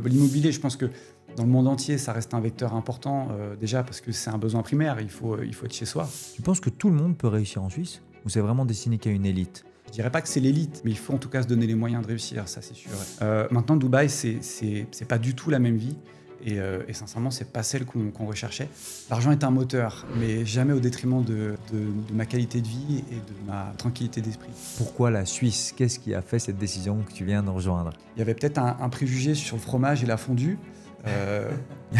L'immobilier, je pense que dans le monde entier, ça reste un vecteur important, déjà parce que c'est un besoin primaire, il faut être chez soi. Tu penses que tout le monde peut réussir en Suisse ou c'est vraiment destiné qu'à une élite? Je dirais pas que c'est l'élite, mais il faut en tout cas se donner les moyens de réussir, ça c'est sûr. Maintenant, Dubaï, c'est pas du tout la même vie. Et sincèrement, c'est pas celle qu'on recherchait. L'argent est un moteur, mais jamais au détriment de ma qualité de vie et de ma tranquillité d'esprit. Pourquoi la Suisse? Qu'est-ce qui a fait cette décision que tu viens de rejoindre? Il y avait peut-être un préjugé sur le fromage et la fondue.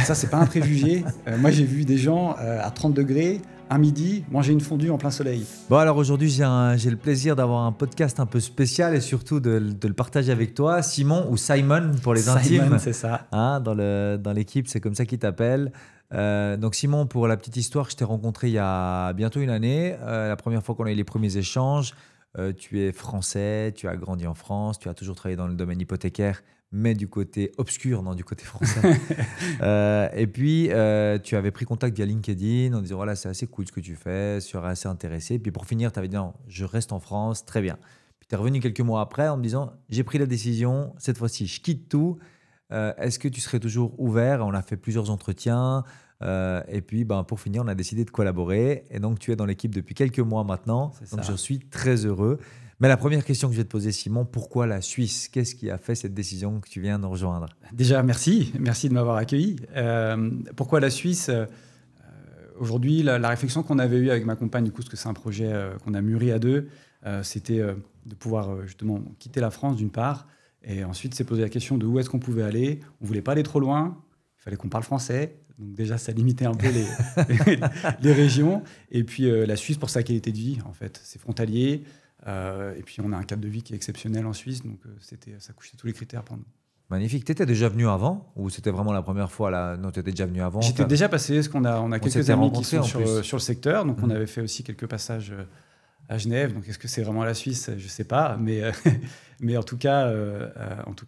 Ça, c'est pas un préjugé. Moi, j'ai vu des gens à 30 degrés, à midi, manger une fondue en plein soleil. Bon, alors aujourd'hui, j'ai le plaisir d'avoir un podcast un peu spécial et surtout de le partager avec toi. Simon ou Simon pour les intimes. Simon, c'est ça. Hein, dans l'équipe, c'est comme ça qu'ils t'appellent. Donc Simon, pour la petite histoire, je t'ai rencontré il y a bientôt une année. La première fois qu'on a eu les premiers échanges. Tu es français, tu as grandi en France, tu as toujours travaillé dans le domaine hypothécaire, mais du côté obscur, non du côté français. Et puis, tu avais pris contact via LinkedIn en disant voilà, c'est assez cool ce que tu fais, je serais assez intéressé. Puis pour finir, tu avais dit non, je reste en France, très bien. Puis tu es revenu quelques mois après en me disant j'ai pris la décision, cette fois-ci, je quitte tout. Est-ce que tu serais toujours ouvert? On a fait plusieurs entretiens. Et puis, pour finir, on a décidé de collaborer. Et donc, tu es dans l'équipe depuis quelques mois maintenant. Donc, je suis très heureux. Mais la première question que je vais te poser, Simon, pourquoi la Suisse? Qu'est-ce qui a fait cette décision que tu viens de rejoindre? Déjà, merci. Merci de m'avoir accueilli. Pourquoi la Suisse? Aujourd'hui, la réflexion qu'on avait eue avec ma compagne, du coup, parce que c'est un projet qu'on a mûri à deux, c'était de pouvoir justement quitter la France d'une part. Et ensuite, c'est poser la question de où est-ce qu'on pouvait aller. On ne voulait pas aller trop loin. Il fallait qu'on parle français. Donc déjà, ça limitait un peu les régions. Et puis la Suisse pour sa qualité de vie, en fait. C'est frontalier. Et puis on a un cadre de vie qui est exceptionnel en Suisse. Donc ça couchait tous les critères pour nous. Magnifique. Tu étais déjà venu avant ou c'était vraiment la première fois là? Non, tu étais déjà venu avant. J'étais déjà passé, parce qu'on a quelques amis qui sont sur le secteur. Donc on avait fait aussi quelques passages à Genève. Donc est-ce que c'est vraiment la Suisse? Je ne sais pas. Mais en tout cas,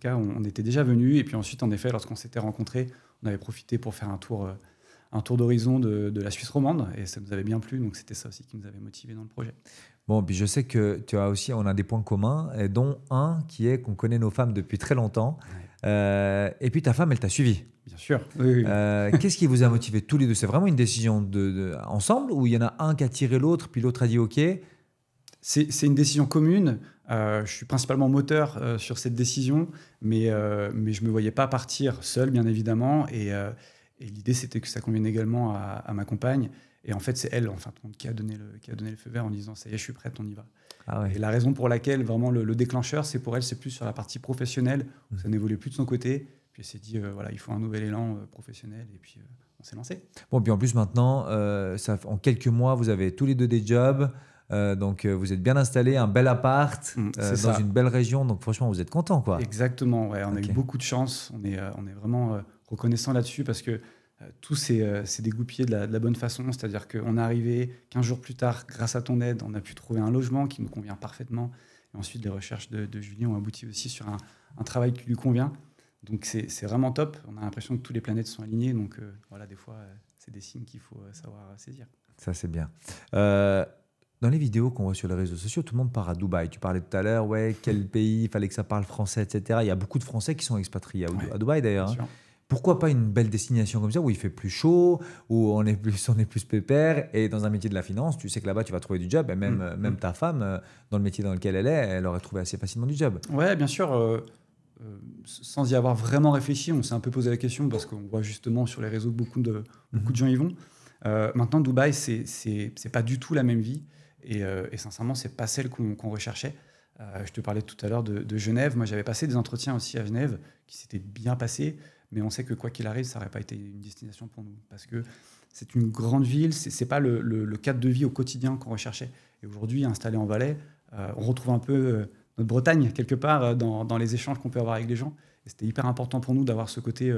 on était déjà venus. Et puis ensuite, en effet, lorsqu'on s'était rencontrés, on avait profité pour faire un tour d'horizon de la Suisse romande. Et ça nous avait bien plu. Donc c'était ça aussi qui nous avait motivés dans le projet. Bon, puis je sais que on a des points communs, et dont un qui est qu'on connaît nos femmes depuis très longtemps. Ouais. Et puis ta femme, elle t'a suivi. Bien sûr. Oui. Qu'est-ce qui vous a motivé tous les deux? C'est vraiment une décision ensemble ou il y en a un qui a tiré l'autre, puis l'autre a dit OK? C'est une décision commune. Je suis principalement moteur sur cette décision, mais je ne me voyais pas partir seul, bien évidemment. Et l'idée, c'était que ça convienne également à ma compagne. Et en fait, c'est elle, en fin de compte, qui a donné le feu vert en disant « ça y est, je suis prête, on y va ». Ah ouais. Et la raison pour laquelle, vraiment, le déclencheur, c'est pour elle, c'est plus sur la partie professionnelle, où ça n'évolue plus de son côté. Puis elle s'est dit, voilà, il faut un nouvel élan professionnel, et puis on s'est lancé. Bon, puis en plus, maintenant, en quelques mois, vous avez tous les deux des jobs. Donc, vous êtes bien installés, un bel appart, dans une belle région. Donc, franchement, vous êtes contents, quoi. Exactement, ouais, on a eu beaucoup de chance. On est vraiment reconnaissant là-dessus parce que tout s'est dégoupillé de la bonne façon. C'est-à-dire qu'on est arrivé 15 jours plus tard, grâce à ton aide, on a pu trouver un logement qui nous convient parfaitement. Et ensuite, les recherches de Julien ont abouti aussi sur un travail qui lui convient. Donc, c'est vraiment top. On a l'impression que toutes les planètes sont alignées. Donc, voilà, des fois, c'est des signes qu'il faut savoir saisir. Ça, c'est bien. Dans les vidéos qu'on voit sur les réseaux sociaux, tout le monde part à Dubaï. Tu parlais tout à l'heure, ouais, quel pays, il fallait que ça parle français, etc. Il y a beaucoup de Français qui sont expatriés à Dubaï, d'ailleurs. Hein. Pourquoi pas une belle destination comme ça, où il fait plus chaud, où on est plus pépère, et dans un métier de la finance, tu sais que là-bas, tu vas trouver du job, et même ta femme, dans le métier dans lequel elle aurait trouvé assez facilement du job. Ouais, bien sûr. Sans y avoir vraiment réfléchi, on s'est un peu posé la question, parce qu'on voit justement sur les réseaux que beaucoup de gens y vont. Maintenant, Dubaï, c'est pas du tout la même vie. Et sincèrement, c'est pas celle qu'on recherchait. Je te parlais tout à l'heure de Genève. Moi, j'avais passé des entretiens aussi à Genève qui s'étaient bien passés, mais on sait que quoi qu'il arrive, ça n'aurait pas été une destination pour nous parce que c'est une grande ville. C'est pas le cadre de vie au quotidien qu'on recherchait. Et aujourd'hui, installé en Valais, on retrouve un peu notre Bretagne quelque part dans les échanges qu'on peut avoir avec les gens. Et c'était hyper important pour nous d'avoir ce côté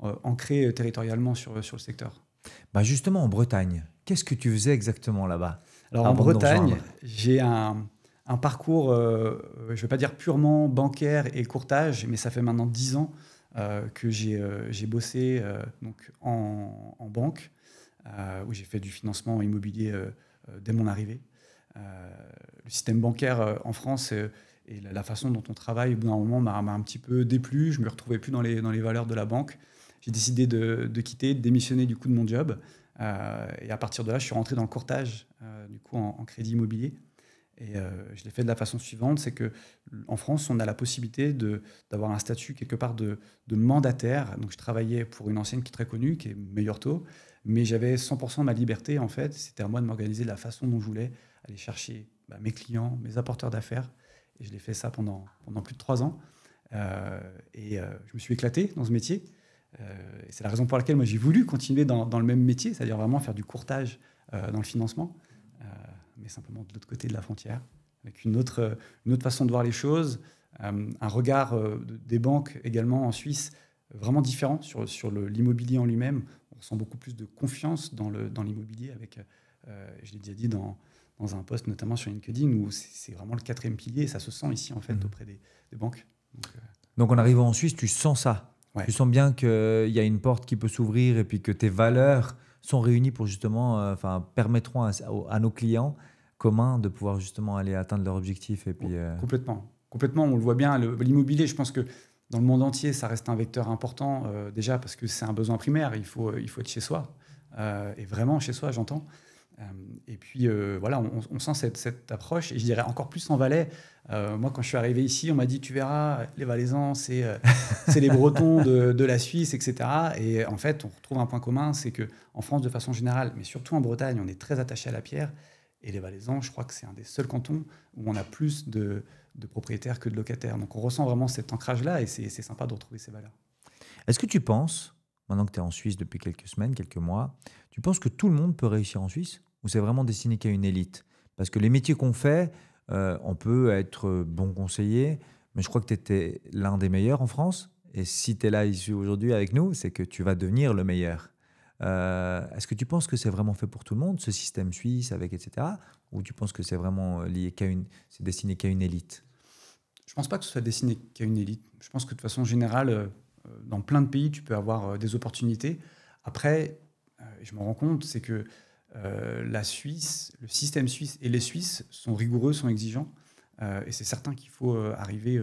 ancré territorialement sur le secteur. Justement, en Bretagne, qu'est-ce que tu faisais exactement là-bas? Alors en Bretagne, j'ai un parcours, je ne vais pas dire purement bancaire et courtage, mais ça fait maintenant 10 ans que j'ai bossé donc en banque, où j'ai fait du financement immobilier dès mon arrivée. Le système bancaire en France Et la façon dont on travaille, au bout d'un moment, m'a un petit peu déplu. Je ne me retrouvais plus dans les valeurs de la banque. J'ai décidé de quitter, de démissionner du coup de mon job. Et à partir de là, je suis rentré dans le courtage, du coup, en crédit immobilier. Et je l'ai fait de la façon suivante, c'est qu'en France, on a la possibilité d'avoir un statut quelque part de mandataire. Donc je travaillais pour une enseigne qui est très connue, qui est Meilleur Taux, mais j'avais 100% ma liberté en fait. C'était à moi de m'organiser de la façon dont je voulais, aller chercher mes clients, mes apporteurs d'affaires. Et je l'ai fait ça pendant plus de 3 ans. Je me suis éclaté dans ce métier. Et c'est la raison pour laquelle moi j'ai voulu continuer dans le même métier, c'est-à-dire vraiment faire du courtage dans le financement. Mais simplement de l'autre côté de la frontière, avec une autre façon de voir les choses, un regard des banques également en Suisse vraiment différent sur l'immobilier en lui-même. On ressent beaucoup plus de confiance dans l'immobilier, avec, je l'ai déjà dit dans un post notamment sur LinkedIn, où c'est vraiment le 4e pilier, et ça se sent ici en fait auprès des banques. Donc en arrivant en Suisse, tu sens ça. Ouais. Tu sens bien qu'il y a une porte qui peut s'ouvrir et puis que tes valeurs sont réunies pour justement, permettront à nos clients communs de pouvoir justement aller atteindre leur objectif. Et puis, Complètement, on le voit bien. L'immobilier, je pense que dans le monde entier, ça reste un vecteur important, déjà parce que c'est un besoin primaire, il faut être chez soi, et vraiment chez soi, j'entends. Et puis voilà, on sent cette approche, et je dirais encore plus en Valais. Moi, quand je suis arrivé ici, on m'a dit, tu verras, les Valaisans, c'est les Bretons de la Suisse, etc. Et en fait, on retrouve un point commun, c'est qu'en France, de façon générale, mais surtout en Bretagne, on est très attaché à la pierre. Et les Valaisans, je crois que c'est un des seuls cantons où on a plus de propriétaires que de locataires. Donc on ressent vraiment cet ancrage-là, et c'est sympa de retrouver ces valeurs. Est-ce que tu penses, maintenant que tu es en Suisse depuis quelques semaines, quelques mois, tu penses que tout le monde peut réussir en Suisse, ou c'est vraiment destiné qu'à une élite? Parce que les métiers qu'on fait, on peut être bon conseiller, mais je crois que tu étais l'un des meilleurs en France. Et si tu es là ici aujourd'hui avec nous, c'est que tu vas devenir le meilleur. Est-ce que tu penses que c'est vraiment fait pour tout le monde, ce système suisse, avec etc. Ou tu penses que c'est vraiment c'est destiné qu'à une élite? Je ne pense pas que ce soit destiné qu'à une élite. Je pense que de façon générale, dans plein de pays, tu peux avoir des opportunités. Après, je me rends compte, c'est que la Suisse, le système suisse et les Suisses sont rigoureux, sont exigeants. Et c'est certain qu'il faut arriver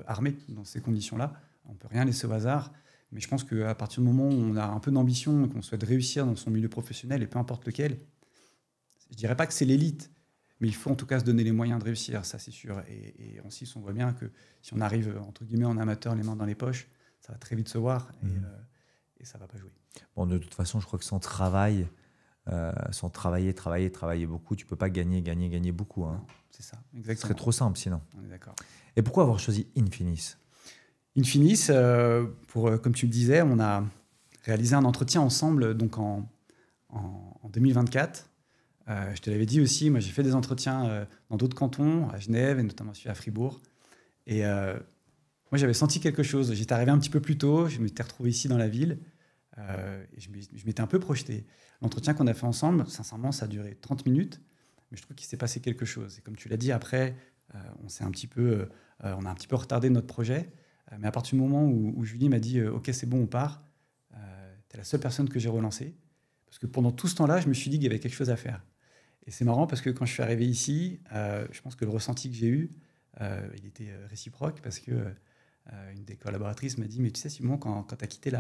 armé dans ces conditions-là. On ne peut rien laisser au hasard. Mais je pense qu'à partir du moment où on a un peu d'ambition et qu'on souhaite réussir dans son milieu professionnel, et peu importe lequel, je ne dirais pas que c'est l'élite, mais il faut en tout cas se donner les moyens de réussir, ça c'est sûr. Et en Suisse, on voit bien que si on arrive, entre guillemets, en amateur, les mains dans les poches, ça va très vite se voir, et ça ne va pas jouer. Bon, de toute façon, je crois que sans travailler beaucoup, tu ne peux pas gagner beaucoup. Hein. C'est ça, exactement. Ce serait trop simple sinon. On est d'accord. Et pourquoi avoir choisi Infinis? Infinis, comme tu le disais, on a réalisé un entretien ensemble donc en 2024. Je te l'avais dit aussi, moi j'ai fait des entretiens dans d'autres cantons, à Genève et notamment à Fribourg. Et moi j'avais senti quelque chose. J'étais arrivé un petit peu plus tôt, je m'étais retrouvé ici dans la ville, et je m'étais un peu projeté. L'entretien qu'on a fait ensemble, sincèrement, ça a duré 30 minutes, mais je trouve qu'il s'est passé quelque chose. Et comme tu l'as dit, après, on a un petit peu retardé notre projet. Mais à partir du moment où Julie m'a dit « Ok, c'est bon, on part », tu es la seule personne que j'ai relancée. Parce que pendant tout ce temps-là, je me suis dit qu'il y avait quelque chose à faire. Et c'est marrant parce que quand je suis arrivé ici, je pense que le ressenti que j'ai eu, il était réciproque, parce que une des collaboratrices m'a dit « Mais tu sais, Simon, quand tu as quitté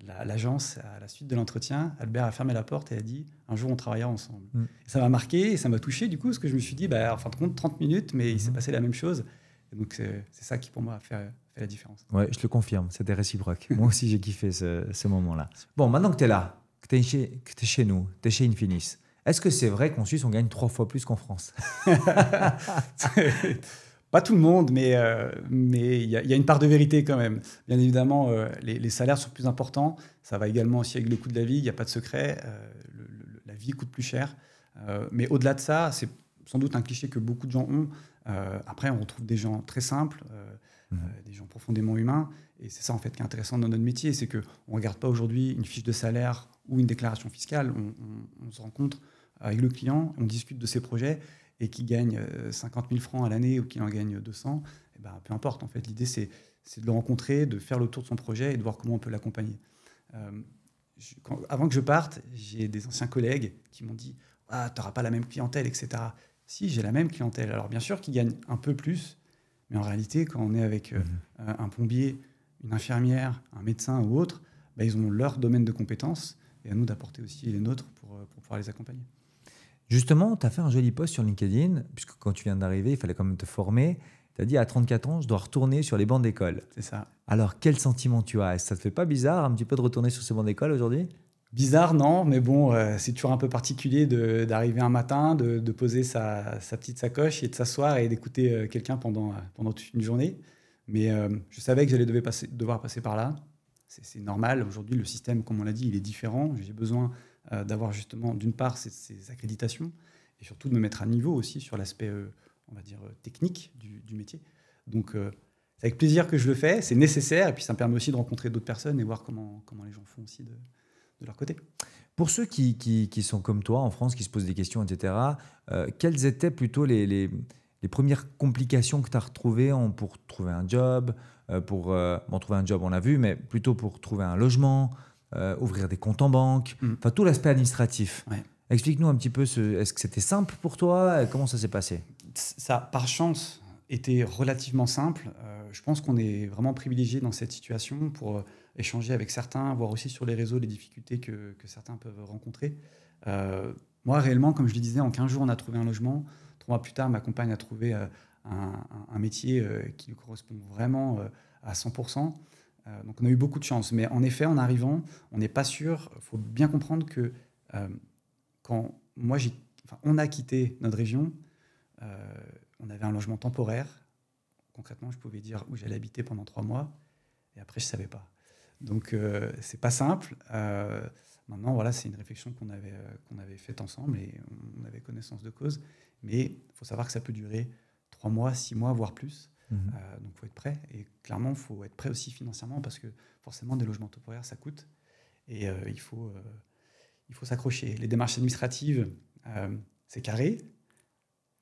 l'agence à la suite de l'entretien, Albert a fermé la porte et a dit « Un jour, on travaillera ensemble ». Ça m'a marqué et ça m'a touché, du coup, parce que je me suis dit « En fin de compte, 30 minutes, mais il s'est passé la même chose ». Et donc, c'est ça qui, pour moi, a fait la différence. Ouais, je le confirme, c'était réciproque. Moi aussi, j'ai kiffé ce moment-là. Bon, maintenant que tu es là, que tu es chez nous, tu es chez Infinis, est-ce que c'est vrai qu'en Suisse, on gagne 3 fois plus qu'en France? Pas tout le monde, mais il y a une part de vérité quand même. Bien évidemment, les salaires sont plus importants. Ça va également aussi avec le coût de la vie, il n'y a pas de secret. La vie coûte plus cher. Mais au-delà de ça, c'est sans doute un cliché que beaucoup de gens ont. Après, on retrouve des gens très simples, des gens profondément humains. Et c'est ça, en fait, qui est intéressant dans notre métier. C'est qu'on ne regarde pas aujourd'hui une fiche de salaire ou une déclaration fiscale. On se rencontre avec le client, on discute de ses projets, et qui gagne 50 000 francs à l'année ou qui en gagne 200, peu importe. En fait, l'idée, c'est de le rencontrer, de faire le tour de son projet et de voir comment on peut l'accompagner. Avant que je parte, j'ai des anciens collègues qui m'ont dit « Ah, tu n'auras pas la même clientèle, etc. » Si, j'ai la même clientèle. Alors bien sûr qu'ils gagnent un peu plus, Mais en réalité, quand on est avec un plombier, une infirmière, un médecin ou autre, ils ont leur domaine de compétences et à nous d'apporter aussi les nôtres pour pouvoir les accompagner. Justement, tu as fait un joli post sur LinkedIn, puisque quand tu viens d'arriver, il fallait quand même te former. Tu as dit à 34 ans, je dois retourner sur les bancs d'école. C'est ça. Alors, quel sentiment tu as? Ça te fait pas bizarre un petit peu de retourner sur ces bancs d'école aujourd'hui? Bizarre, non, mais bon, c'est toujours un peu particulier d'arriver un matin, de poser sa petite sacoche et de s'asseoir et d'écouter quelqu'un pendant toute une journée. Mais je savais que j'allais devoir passer par là. C'est normal. Aujourd'hui, le système, comme on l'a dit, il est différent. J'ai besoin d'avoir justement, d'une part, ces accréditations et surtout de me mettre à niveau aussi sur l'aspect, on va dire, technique du métier. Donc, c'est avec plaisir que je le fais. C'est nécessaire et puis ça me permet aussi de rencontrer d'autres personnes et voir comment les gens font aussi de leur côté. Pour ceux qui sont comme toi en France, qui se posent des questions, etc., quelles étaient plutôt les premières complications que tu as retrouvées pour trouver un job, trouver un job, on l'a vu, mais plutôt pour trouver un logement, ouvrir des comptes en banque, enfin tout l'aspect administratif. Ouais. Explique-nous un petit peu, est-ce que c'était simple pour toi? Comment ça s'est passé? Ça, par chance, était relativement simple. Je pense qu'on est vraiment privilégié dans cette situation pour échanger avec certains, voir aussi sur les réseaux les difficultés que certains peuvent rencontrer. Moi, réellement, comme je le disais, en 15 jours, on a trouvé un logement. 3 mois plus tard, ma compagne a trouvé un métier qui lui correspond vraiment à 100%. Donc, on a eu beaucoup de chance. Mais en effet, en arrivant, on n'est pas sûr. Il faut bien comprendre que quand on a quitté notre région, on avait un logement temporaire. Concrètement, je pouvais dire où j'allais habiter pendant 3 mois. Et après, je ne savais pas. Donc, c'est pas simple. Maintenant, voilà, c'est une réflexion qu'on avait faite ensemble et on avait connaissance de cause. Mais il faut savoir que ça peut durer 3 mois, 6 mois, voire plus. Donc, il faut être prêt. Et clairement, il faut être prêt aussi financièrement parce que forcément, des logements temporaires, ça coûte. Et il faut s'accrocher. Les démarches administratives, c'est carré.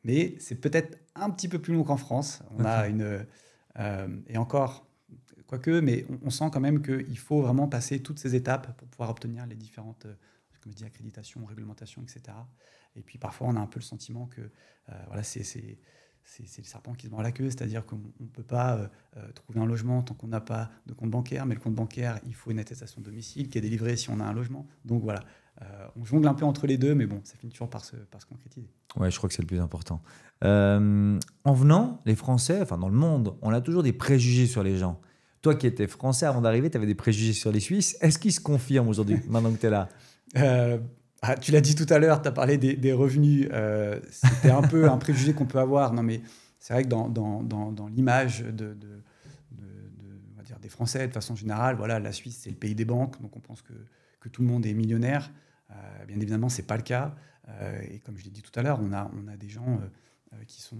Mais c'est peut-être un petit peu plus long qu'en France. On a et encore, quoique, mais on sent quand même qu'il faut vraiment passer toutes ces étapes pour pouvoir obtenir les différentes, comme je dis, accréditations, réglementations, etc. Et puis parfois, on a un peu le sentiment que voilà, c'est le serpent qui se mord la queue, c'est-à-dire qu'on ne peut pas trouver un logement tant qu'on n'a pas de compte bancaire, mais le compte bancaire, il faut une attestation de domicile qui est délivrée si on a un logement. Donc voilà, on jongle un peu entre les deux, mais bon, ça finit toujours par se concrétiser. Ouais, je crois que c'est le plus important. En venant, les Français, enfin dans le monde, on a toujours des préjugés sur les gens. Toi qui étais Français avant d'arriver, tu avais des préjugés sur les Suisses. Est-ce qu'ils se confirment aujourd'hui, maintenant que tu es là? Tu l'as dit tout à l'heure, tu as parlé des revenus. C'était un peu un préjugé qu'on peut avoir. Non, mais c'est vrai que dans l'image on va dire des Français, de façon générale, voilà, la Suisse, c'est le pays des banques. Donc, on pense que tout le monde est millionnaire. Bien évidemment, ce n'est pas le cas. Et comme je l'ai dit tout à l'heure, on a des gens qui sont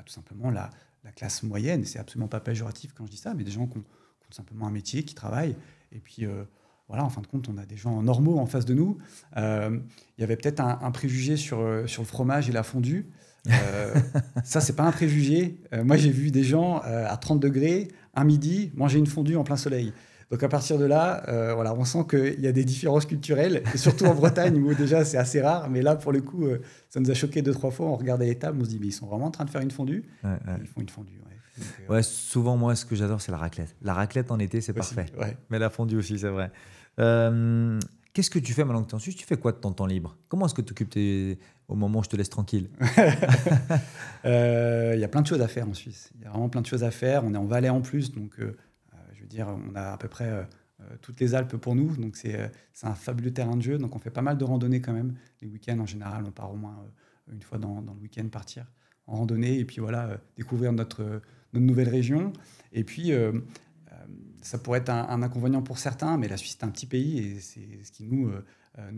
tout simplement la classe moyenne. C'est absolument pas péjoratif quand je dis ça, mais des gens qui ont tout simplement un métier, qui travaillent. Et puis, voilà, en fin de compte, on a des gens normaux en face de nous. Il y avait peut-être un préjugé sur le fromage et la fondue. Ça, c'est pas un préjugé. Moi, j'ai vu des gens à 30 degrés, un midi, manger une fondue en plein soleil. Donc, à partir de là, voilà, on sent qu'il y a des différences culturelles, et surtout en Bretagne, où déjà, c'est assez rare. Mais là, pour le coup, ça nous a choqué 2-3 fois. On regardait les tables, on se dit, mais ils sont vraiment en train de faire une fondue. Ouais. Ils font une fondue, ouais. Donc, ouais, souvent, moi, ce que j'adore, c'est la raclette. La raclette en été, c'est aussi, parfait. ouais. Mais la fondue aussi, c'est vrai. Qu'est-ce que tu fais maintenant que tu es en Suisse? Tu fais quoi de ton temps libre? Comment est-ce que tu occupes au moment où je te laisse tranquille? Il y a plein de choses à faire en Suisse. Il y a vraiment plein de choses à faire. On est en Valais en plus, donc je veux dire, on a à peu près toutes les Alpes pour nous. Donc c'est un fabuleux terrain de jeu. Donc on fait pas mal de randonnées quand même. Les week-ends, en général, on part au moins une fois dans le week-end partir en randonnée et puis voilà, découvrir notre nouvelle région. Et puis ça pourrait être un inconvénient pour certains, mais la Suisse, c'est un petit pays et c'est ce qui nous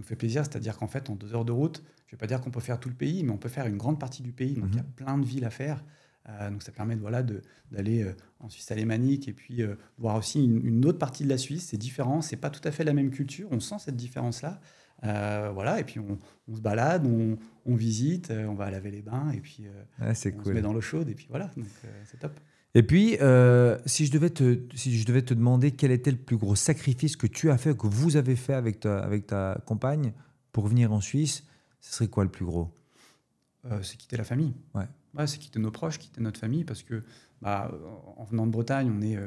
fait plaisir. C'est-à-dire qu'en fait, en 2 heures de route, je ne vais pas dire qu'on peut faire tout le pays, mais on peut faire une grande partie du pays. Donc, il y a plein de villes à faire. Donc, ça permet d'aller en Suisse alémanique et puis voir aussi une autre partie de la Suisse. C'est différent, ce n'est pas tout à fait la même culture. On sent cette différence-là. Voilà, et puis on se balade, on visite, on va laver les bains et puis c'est on cool. se met dans l'eau chaude et puis voilà, donc c'est top. Et puis, si je devais te demander quel était le plus gros sacrifice que tu as fait, que vous avez fait avec ta compagne pour venir en Suisse, ce serait quoi le plus gros? C'est quitter la famille. Ouais. Ouais, c'est quitter nos proches, quitter notre famille, parce que en venant de Bretagne, on est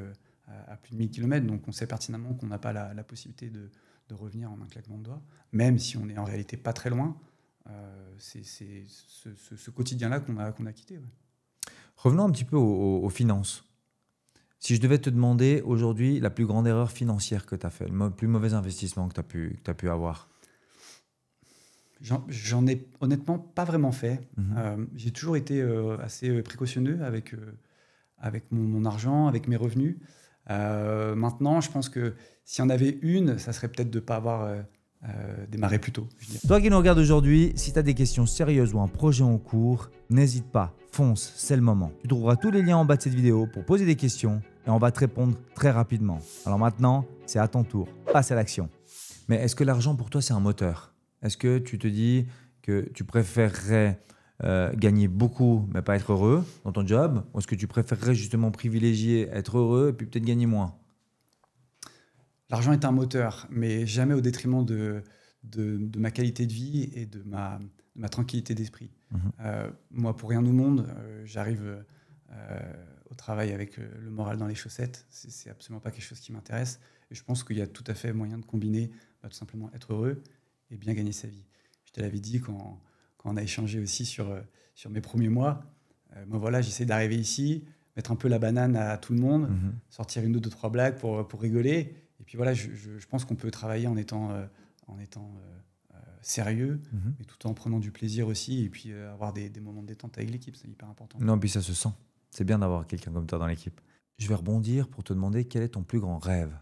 à plus de 1000 km, donc on sait pertinemment qu'on n'a pas la possibilité de revenir en un claquement de doigts, même si on est en réalité pas très loin. C'est ce quotidien-là qu'on a quitté. Ouais. Revenons un petit peu aux finances. Si je devais te demander aujourd'hui la plus grande erreur financière que tu as fait, le plus mauvais investissement que tu as pu avoir. J'en ai honnêtement pas vraiment fait. Mhm. J'ai toujours été assez précautionneux avec mon argent, avec mes revenus. Maintenant, je pense que s'il y en avait une, ça serait peut-être de ne pas avoir démarré plus tôt. Je dirais. Toi qui nous regardes aujourd'hui, si tu as des questions sérieuses ou un projet en cours, n'hésite pas, fonce, c'est le moment. Tu trouveras tous les liens en bas de cette vidéo pour poser des questions et on va te répondre très rapidement. Alors maintenant, c'est à ton tour, passe à l'action. Mais est-ce que l'argent pour toi c'est un moteur ? Est-ce que tu te dis que tu préférerais gagner beaucoup mais pas être heureux dans ton job ? Ou est-ce que tu préférerais justement privilégier être heureux et puis peut-être gagner moins ? L'argent est un moteur, mais jamais au détriment de ma qualité de vie et de ma tranquillité d'esprit. Moi, pour rien au monde, j'arrive au travail avec le moral dans les chaussettes. C'est absolument pas quelque chose qui m'intéresse. Et je pense qu'il y a tout à fait moyen de combiner tout simplement être heureux et bien gagner sa vie. Je te l'avais dit quand on a échangé aussi sur mes premiers mois. Moi, voilà, j'essaie d'arriver ici, mettre un peu la banane à tout le monde, sortir une ou deux, trois blagues pour rigoler. Et puis voilà, je pense qu'on peut travailler en étant sérieux, mais tout en prenant du plaisir aussi, et puis avoir des moments de détente avec l'équipe, c'est hyper important. Non, puis ça se sent. C'est bien d'avoir quelqu'un comme toi dans l'équipe. Je vais rebondir pour te demander quel est ton plus grand rêve.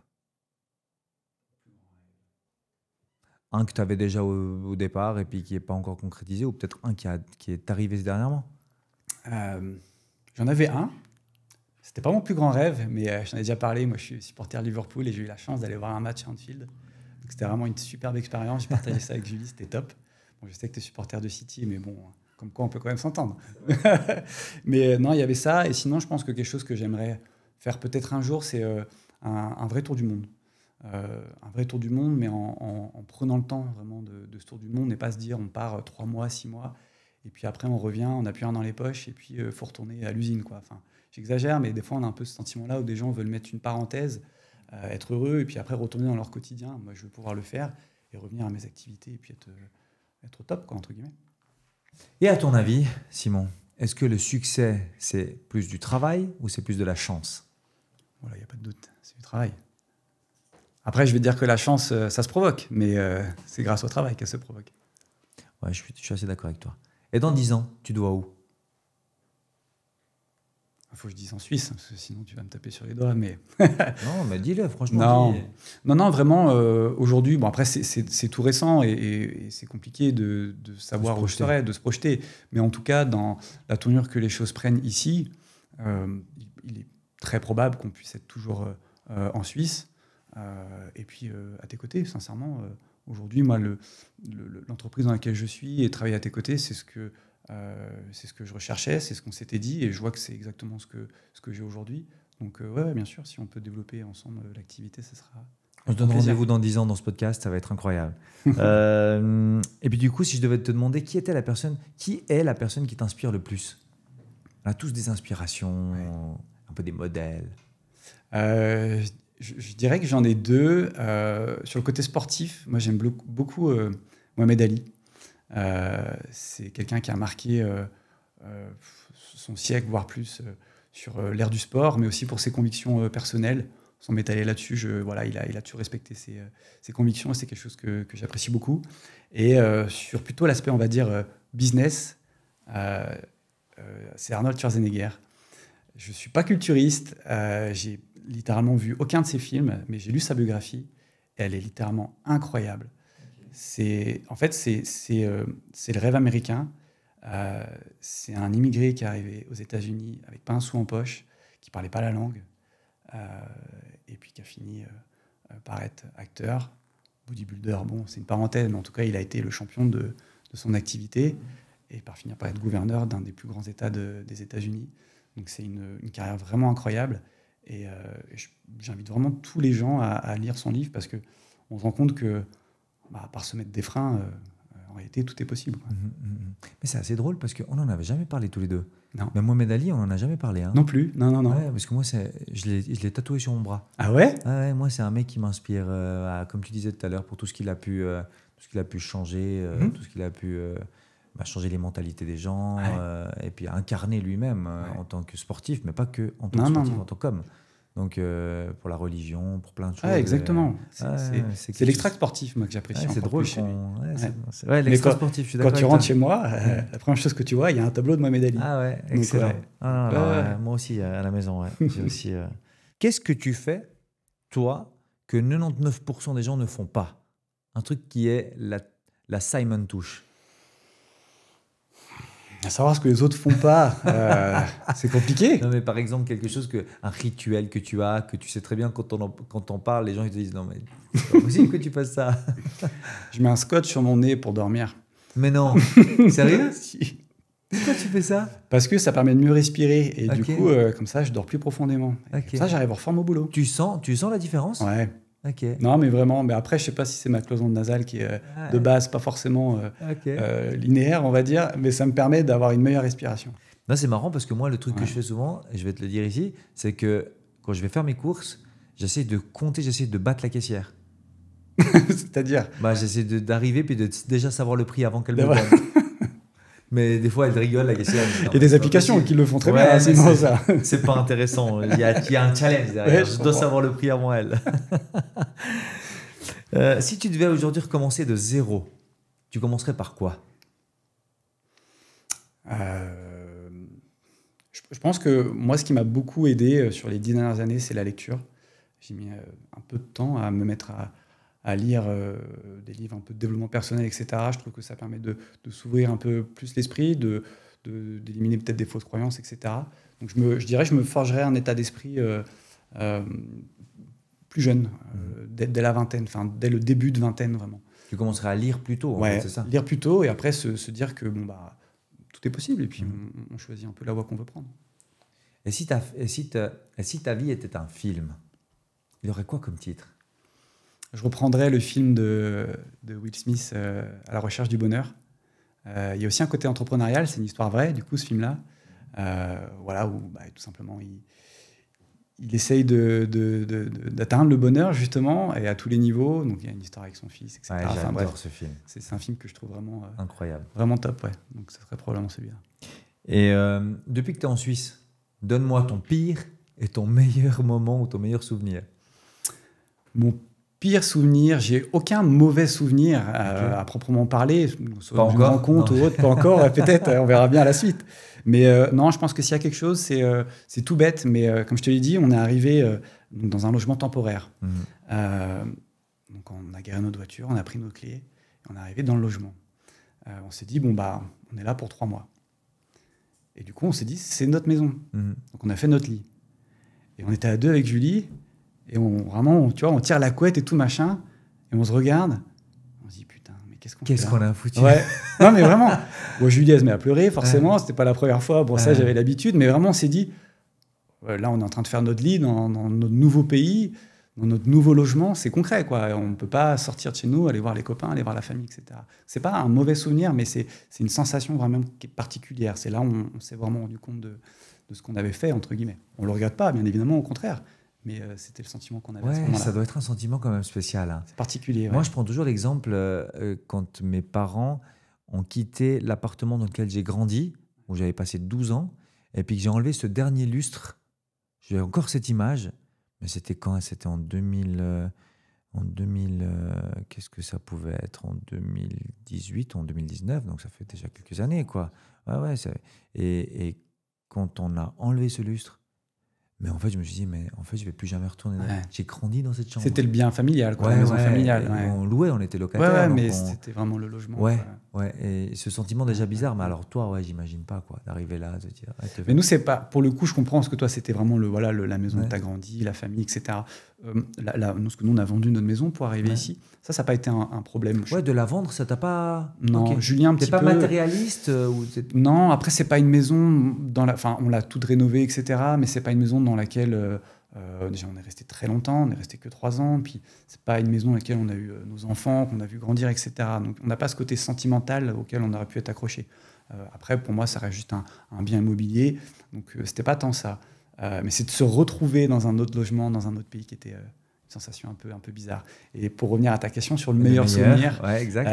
Un que tu avais déjà au départ et puis qui n'est pas encore concrétisé, ou peut-être un qui est arrivé dernièrement. J'en avais un. C'était pas mon plus grand rêve, mais j'en ai déjà parlé. Moi, je suis supporter de Liverpool et j'ai eu la chance d'aller voir un match à Anfield. Donc, c'était vraiment une superbe expérience. J'ai partagé ça avec Julie, c'était top. Bon, je sais que tu es supporter de City, mais bon, comme quoi on peut quand même s'entendre. Mais non, il y avait ça. Et sinon, je pense que quelque chose que j'aimerais faire peut-être un jour, c'est un vrai tour du monde. Un vrai tour du monde, mais en prenant le temps vraiment de ce tour du monde et pas se dire on part 3 mois, 6 mois, et puis après on revient, on n'a plus rien dans les poches, et puis il faut retourner à l'usine, quoi. Enfin, j'exagère, mais des fois on a un peu ce sentiment-là où des gens veulent mettre une parenthèse, être heureux, et puis après retourner dans leur quotidien. Moi, je veux pouvoir le faire et revenir à mes activités, et puis être au top, quoi, entre guillemets. Et à ton avis, Simon, est-ce que le succès, c'est plus du travail ou c'est plus de la chance ? Voilà, il n'y a pas de doute, c'est du travail. Après, je vais te dire que la chance, ça se provoque, mais c'est grâce au travail qu'elle se provoque. Ouais, je suis assez d'accord avec toi. Et dans 10 ans, tu dois où ? Il faut que je dise en Suisse, parce que sinon tu vas me taper sur les doigts. Mais non, mais dis-le, franchement. Non, vraiment, aujourd'hui, bon, après, c'est tout récent et c'est compliqué de savoir où je serai, de se projeter. Mais en tout cas, dans la tournure que les choses prennent ici, il est très probable qu'on puisse être toujours en Suisse. Et puis, à tes côtés, sincèrement, aujourd'hui, moi, l'entreprise dans laquelle je suis et travailler à tes côtés, c'est ce que je recherchais, c'est ce qu'on s'était dit, et je vois que c'est exactement ce que j'ai aujourd'hui. Donc, ouais, bien sûr, si on peut développer ensemble l'activité, ce sera. On se donne rendez-vous dans 10 ans dans ce podcast, ça va être incroyable. Et puis, du coup, si je devais te demander qui est la personne qui t'inspire le plus ? On a tous des inspirations, un peu des modèles. Je dirais que j'en ai deux. Sur le côté sportif, moi j'aime beaucoup Mohamed Ali. C'est quelqu'un qui a marqué son siècle, voire plus, sur l'ère du sport, mais aussi pour ses convictions personnelles. Sans m'étaler là-dessus, il a toujours respecté ses convictions, et c'est quelque chose que j'apprécie beaucoup. Et sur plutôt l'aspect, on va dire, business, c'est Arnold Schwarzenegger. Je ne suis pas culturiste, j'ai littéralement vu aucun de ses films, mais j'ai lu sa biographie et elle est littéralement incroyable. En fait, c'est le rêve américain. C'est un immigré qui est arrivé aux États-Unis avec pas un sou en poche, qui parlait pas la langue, et puis qui a fini par être acteur, bodybuilder. Bon, c'est une parenthèse, mais en tout cas, il a été le champion de son activité et par finir par être gouverneur d'un des plus grands États des États-Unis. Donc c'est une carrière vraiment incroyable. Et j'invite vraiment tous les gens à lire son livre parce qu'on se rend compte que, à part se mettre des freins, en réalité, tout est possible, quoi. Mais c'est assez drôle parce qu'on n'en avait jamais parlé tous les deux. Non. Mais Mohamed Ali, on n'en a jamais parlé. Hein. Non plus. Non, non, non. Ouais, parce que moi, je l'ai tatoué sur mon bras. Ah ouais? Ah ouais, moi, c'est un mec qui m'inspire, comme tu disais tout à l'heure, pour tout ce qu'il a pu, changer, tout ce qu'il a pu changer les mentalités des gens, et puis incarner lui-même en tant que sportif, mais pas que en tant que sportif, en tant qu'homme. Donc, pour la religion, pour plein de choses. Ah, exactement. C'est l'extra chose... sportif, moi, que j'apprécie. c'est drôle. L'extra sportif, je suis quand d'accord. tu rentres chez moi, la première chose que tu vois, il y a un tableau de Mohamed Ali. Ah ouais, excellent. Moi aussi, à la maison, j'ai aussi... Qu'est-ce que tu fais, toi, que 99% des gens ne font pas? Un truc qui est la Simon Touche. À savoir ce que les autres font pas, c'est compliqué. Non, mais par exemple, un rituel que tu as, que tu sais très bien quand on parle, les gens ils te disent non, mais c'est pas possible que tu fasses ça. Je mets un scotch sur mon nez pour dormir. Mais non, sérieux? Si. Pourquoi tu fais ça? Parce que ça permet de mieux respirer et du coup, comme ça, je dors plus profondément. Comme ça, j'arrive en forme au boulot. Tu sens la différence? Ouais. Okay. Non, mais vraiment. Mais après, je sais pas si c'est ma cloison nasale qui est de base pas forcément linéaire, on va dire, mais ça me permet d'avoir une meilleure respiration. Non, c'est marrant parce que moi, le truc que je fais souvent, et je vais te le dire ici, c'est que quand je vais faire mes courses, j'essaie de compter, j'essaie de battre la caissière. C'est-à-dire j'essaie d'arriver puis de déjà savoir le prix avant qu'elle me donne. Mais des fois, elle rigole, la caissière. Il y a des applications qui le font très bien, sinon ça. C'est pas intéressant. Il y a un challenge derrière. Je dois savoir le prix avant elle. Si tu devais aujourd'hui recommencer de zéro, tu commencerais par quoi? Je pense que moi, ce qui m'a beaucoup aidé sur les 10 dernières années, c'est la lecture. J'ai mis un peu de temps à me mettre à lire des livres un peu de développement personnel, etc. Je trouve que ça permet de s'ouvrir un peu plus l'esprit, d'éliminer peut-être des fausses croyances, etc. Donc je dirais que je me forgerais un état d'esprit plus jeune, dès la vingtaine, dès le début de vingtaine, vraiment. Tu commencerais à lire plus tôt, en fait, c'est ça? Lire plus tôt et après se dire que tout est possible et puis on choisit un peu la voie qu'on veut prendre. Et si ta vie était un film, il aurait quoi comme titre? Je reprendrais le film de Will Smith, À la recherche du bonheur. Il y a aussi un côté entrepreneurial, c'est une histoire vraie, du coup, ce film-là. Où tout simplement, il essaye d'atteindre le bonheur, justement, et à tous les niveaux. Donc, il y a une histoire avec son fils, etc. J'adore ce film. C'est un film que je trouve vraiment... incroyable. Vraiment top, ouais. Donc, ça serait probablement celui-là. Et depuis que tu es en Suisse, donne-moi ton pire et ton meilleur moment ou ton meilleur souvenir. Mon pire souvenir, j'ai aucun mauvais souvenir à proprement parler, pas encore, rencontre ou autre, pas encore, peut-être, on verra bien à la suite. Mais non, je pense que s'il y a quelque chose, c'est tout bête, mais comme je te l'ai dit, on est arrivé dans un logement temporaire. Donc on a garé notre voiture, on a pris nos clés, et on est arrivé dans le logement. On s'est dit, on est là pour 3 mois. Et du coup, on s'est dit, c'est notre maison. Donc on a fait notre lit. Et on était à 2 avec Julie, et on tire la couette et tout machin, et on se regarde, on se dit putain, mais qu'est-ce qu'on a foutu? Ouais. Non mais vraiment. Bon, Julie elle se met à pleurer, forcément, c'était pas la première fois. Bon, ça j'avais l'habitude, mais vraiment on s'est dit, là on est en train de faire notre lit dans notre nouveau pays, dans notre nouveau logement, c'est concret quoi. On peut pas sortir de chez nous, aller voir les copains, aller voir la famille, etc. C'est pas un mauvais souvenir, mais c'est une sensation vraiment qui est particulière. C'est là où on s'est vraiment rendu compte de ce qu'on avait fait entre guillemets. On le regrette pas, bien évidemment, au contraire. Mais c'était le sentiment qu'on avait à ce moment-là. Ça doit être un sentiment quand même spécial. Hein. C'est particulier. Moi, je prends toujours l'exemple quand mes parents ont quitté l'appartement dans lequel j'ai grandi, où j'avais passé 12 ans, et puis que j'ai enlevé ce dernier lustre. J'ai encore cette image, mais c'était quand? C'était en 2000. Qu'est-ce que ça pouvait être? En 2018 ou en 2019, donc ça fait déjà quelques années, quoi. Et quand on a enlevé ce lustre, mais en fait, je me suis dit, je vais plus jamais retourner là. J'ai grandi dans cette chambre. C'était le bien familial, quoi. La maison familiale. On louait, on était locataires. Mais c'était vraiment le logement. Et ce sentiment déjà bizarre. Mais alors toi, j'imagine pas, quoi, d'arriver là, de dire. Mais nous, c'est pas. Pour le coup, je comprends, parce que toi, c'était vraiment la maison où tu as grandi, la famille, etc. Parce que nous, on a vendu notre maison pour arriver ici. Ça n'a pas été un problème. De la vendre, ça t'a pas. Non, Julien, un petit peu. T'es pas matérialiste Non, après, c'est pas une maison on l'a toute rénovée, etc. Mais c'est pas une maison dans laquelle déjà on est resté très longtemps, on n'est resté que 3 ans, puis c'est pas une maison dans laquelle on a eu nos enfants, qu'on a vu grandir, etc. Donc on n'a pas ce côté sentimental auquel on aurait pu être accroché. Après, pour moi, ça reste juste un bien immobilier. Donc, c'était pas tant ça. Mais c'est de se retrouver dans un autre logement, dans un autre pays qui était une sensation un peu bizarre. Et pour revenir à ta question sur le meilleur souvenir, ouais, exact.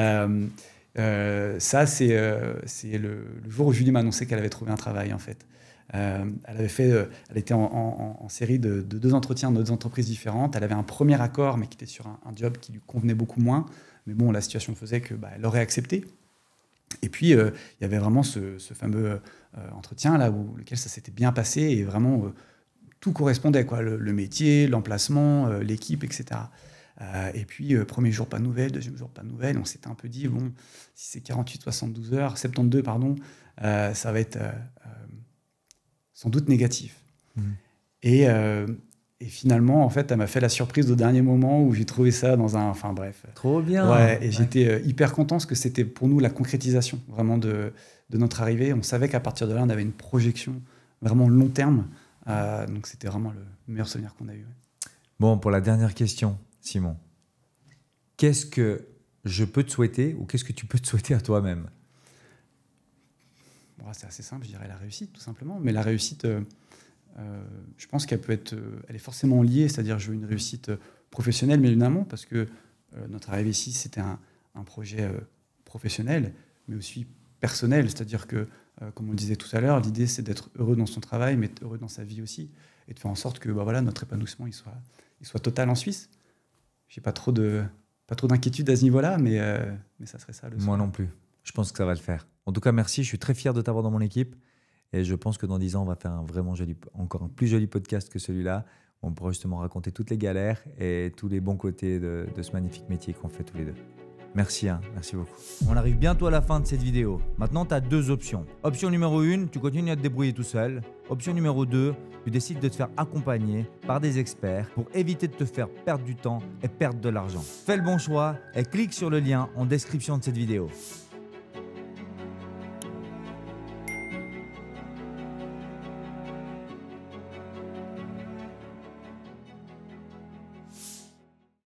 Ça, c'est le jour où Julie m'a annoncé qu'elle avait trouvé un travail, en fait. Elle était en série de 2 entretiens dans 2 entreprises différentes. Elle avait un premier accord, mais qui était sur un job qui lui convenait beaucoup moins. Mais bon, la situation faisait qu'elle aurait accepté. Et puis, il y avait vraiment ce fameux entretien là lequel ça s'était bien passé et vraiment tout correspondait, quoi. Le métier, l'emplacement, l'équipe, etc. Et puis, premier jour, pas de nouvelles, deuxième jour, pas de nouvelles. On s'était un peu dit, bon, si c'est 72 heures, ça va être sans doute négatif. Et finalement, en fait, elle m'a fait la surprise au dernier moment où j'ai trouvé ça dans un... Enfin bref. Trop bien. Ouais, et j'étais hyper content parce que c'était pour nous la concrétisation vraiment de notre arrivée. On savait qu'à partir de là, on avait une projection vraiment long terme. Donc c'était vraiment le meilleur souvenir qu'on a eu. Bon, pour la dernière question, Simon, qu'est-ce que je peux te souhaiter ou qu'est-ce que tu peux te souhaiter à toi-même? Bon, c'est assez simple, je dirais la réussite, tout simplement. Mais la réussite... je pense qu'elle elle est forcément liée, c'est-à-dire je veux une réussite professionnelle, mais évidemment, parce que notre arrivée ici, c'était un projet professionnel, mais aussi personnel, c'est-à-dire que, comme on le disait tout à l'heure, l'idée c'est d'être heureux dans son travail, mais être heureux dans sa vie aussi, et de faire en sorte que notre épanouissement il soit total en Suisse. J'ai pas trop d'inquiétude à ce niveau-là, mais ça serait ça. Moi non plus. Je pense que ça va le faire. En tout cas, merci. Je suis très fier de t'avoir dans mon équipe. Et je pense que dans 10 ans, on va faire encore un plus joli podcast que celui-là. On pourra justement raconter toutes les galères et tous les bons côtés de ce magnifique métier qu'on fait tous les deux. Merci, merci beaucoup. On arrive bientôt à la fin de cette vidéo. Maintenant, tu as 2 options. Option numéro 1, tu continues à te débrouiller tout seul. Option numéro 2, tu décides de te faire accompagner par des experts pour éviter de te faire perdre du temps et perdre de l'argent. Fais le bon choix et clique sur le lien en description de cette vidéo.